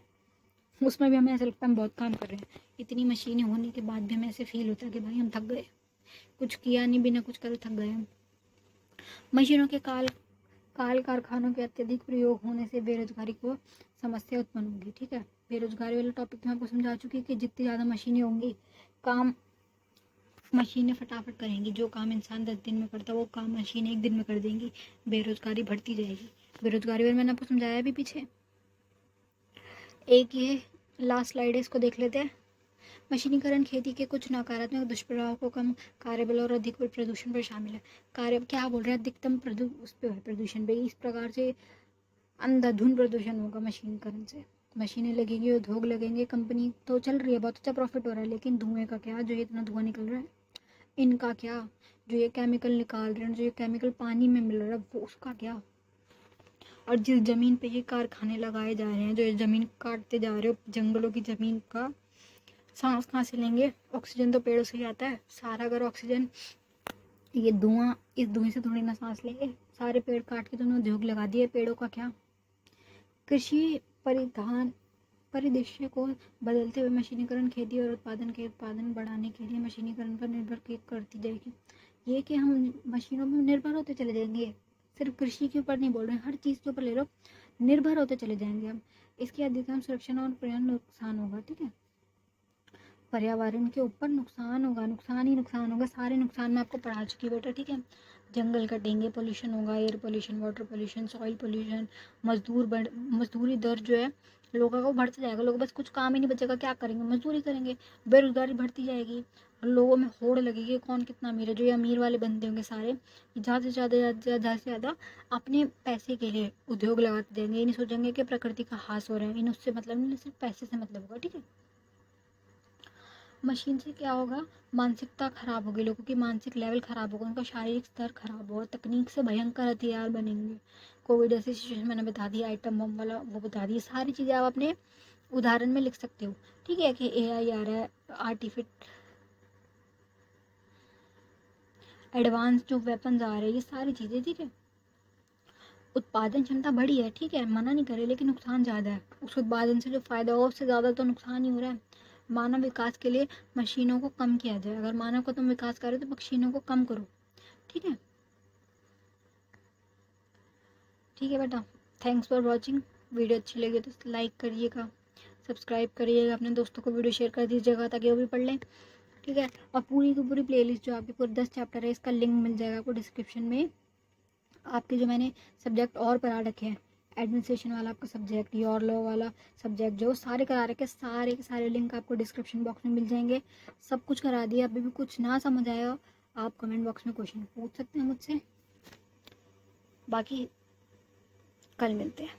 उसमें भी हमें ऐसा लगता है हम बहुत काम कर रहे हैं। इतनी मशीनें होने के बाद भी हमें ऐसे फील होता है कि भाई हम थक गए, कुछ किया नहीं, बिना कुछ करे थक गए हम। मशीनों के काल कारखानों के अत्यधिक प्रयोग होने से बेरोजगारी को समस्या उत्पन्न होगी। ठीक है, बेरोजगारी वाला टॉपिक तो मैं आपको समझा चुकी कि जितनी ज़्यादा मशीनें होंगी, काम मशीनें फटाफट करेंगी। जो काम इंसान 10 दिन में करता है वो काम मशीनें 1 दिन में कर देंगी, बेरोजगारी बढ़ती जाएगी। बेरोजगारी वाले मैंने आपको समझाया भी पीछे। एक ये लास्ट स्लाइड है, इसको देख लेते हैं। मशीनीकरण खेती के कुछ नकारात्मक दुष्प्रभाव को कम, कार्यबल और अधिक प्रदूषण पर शामिल है। कार्य क्या बोल रहे हैं, अधिकतम उस पे है प्रदूषण पे। इस प्रकार से अंधाधुंध प्रदूषण होगा मशीनीकरण से। मशीनें लगेंगी, उद्योग लगेंगे, कंपनी तो चल रही है, बहुत अच्छा प्रॉफिट हो रहा है, लेकिन धुएं का क्या, जो ये इतना धुआं निकल रहा है, इनका क्या, जो ये केमिकल निकाल रहे हैं, जो ये केमिकल पानी में मिल रहा है वो उसका क्या। और जिस जमीन पे ये कारखाने लगाए जा रहे हैं, जो ये जमीन काटते जा रहे हो, जंगलों की जमीन का सांस कहाँ से लेंगे, ऑक्सीजन तो पेड़ों से ही आता है सारा। अगर ऑक्सीजन, ये धुआं, इस धुएं से थोड़ी ना सांस लेंगे। सारे पेड़ काट के तुमने उद्योग लगा दिए, पेड़ों का क्या। कृषि परिदृश्य को बदलते हुए मशीनीकरण खेती और उत्पादन बढ़ाने के लिए मशीनीकरण पर निर्भर करती जाएगी। ये कि हम मशीनों पर निर्भर होते चले जाएंगे, सिर्फ कृषि के ऊपर नहीं बोल रहे, हर चीज़ के ऊपर ले लो, निर्भर होते चले जाएंगे हम। इसके अधिकतम सुरक्षा और पर्यावरण नुकसान होगा। ठीक है, पर्यावरण के ऊपर नुकसान होगा, नुकसान ही नुकसान होगा। सारे नुकसान मैं आपको पढ़ा चुकी बेटा। ठीक है, जंगल कटेंगे, पोल्यूशन होगा, air pollution, water pollution, soil pollution, मजदूरी दर जो है लोगों का वो बढ़ता जाएगा। लोग बस कुछ काम ही नहीं बचेगा, क्या करेंगे, मजदूरी करेंगे, बेरोजगारी बढ़ती जाएगी, लोगों में होड़ लगेगी, कौन कितना अमीर है। जो ये अमीर वाले बंदे होंगे सारे, ज़्यादा से ज़्यादा अपने पैसे के लिए उद्योग लगाते जाएंगे। ये नहीं सोचेंगे कि प्रकृति का हास हो रहा है, इन उससे मतलब नहीं, सिर्फ पैसे से मतलब होगा। ठीक है, मशीन से क्या होगा, मानसिकता खराब होगी, लोगों की मानसिक लेवल खराब होगा, उनका शारीरिक स्तर खराब होगा, तकनीक से भयंकर हथियार बनेंगे। कोविड ऐसी सिचुएशन मैंने बता दी, आइटम बम वाला वो बता दी, सारी चीज़ें आप अपने उदाहरण में लिख सकते हो। ठीक है, कि AI आ रहा है, एडवांस जो वेपन्स आ रहे हैं, ये सारी चीज़ें। ठीक है, उत्पादन क्षमता बढ़ी है, ठीक है, मना नहीं करे, लेकिन नुकसान ज़्यादा है। उस उत्पादन से जो फायदा होगा उससे ज़्यादा तो नुकसान ही हो रहा है। मानव विकास के लिए मशीनों को कम किया जाए। अगर मानव को तुम विकास करो तो मशीनों को कम करो। ठीक है, ठीक है बेटा, थैंक्स फॉर वॉचिंग। वीडियो अच्छी लगी तो लाइक करिएगा, सब्सक्राइब करिएगा, अपने दोस्तों को वीडियो शेयर कर दीजिएगा ताकि वो भी पढ़ लें। ठीक है, और पूरी की पूरी प्लेलिस्ट जो आपकी पूरे 10 चैप्टर है, इसका लिंक मिल जाएगा आपको डिस्क्रिप्शन में। आपके जो मैंने सब्जेक्ट और पढ़ा रखे हैं, एडमिनिस्ट्रेशन वाला आपका सब्जेक्ट, योर लॉ वाला सब्जेक्ट, जो सारे करा रखे, सारे के सारे लिंक आपको डिस्क्रिप्शन बॉक्स में मिल जाएंगे। सब कुछ करा दिया। अभी भी कुछ ना समझ आया आप कमेंट बॉक्स में क्वेश्चन पूछ सकते हैं मुझसे। बाकी कल मिलते हैं।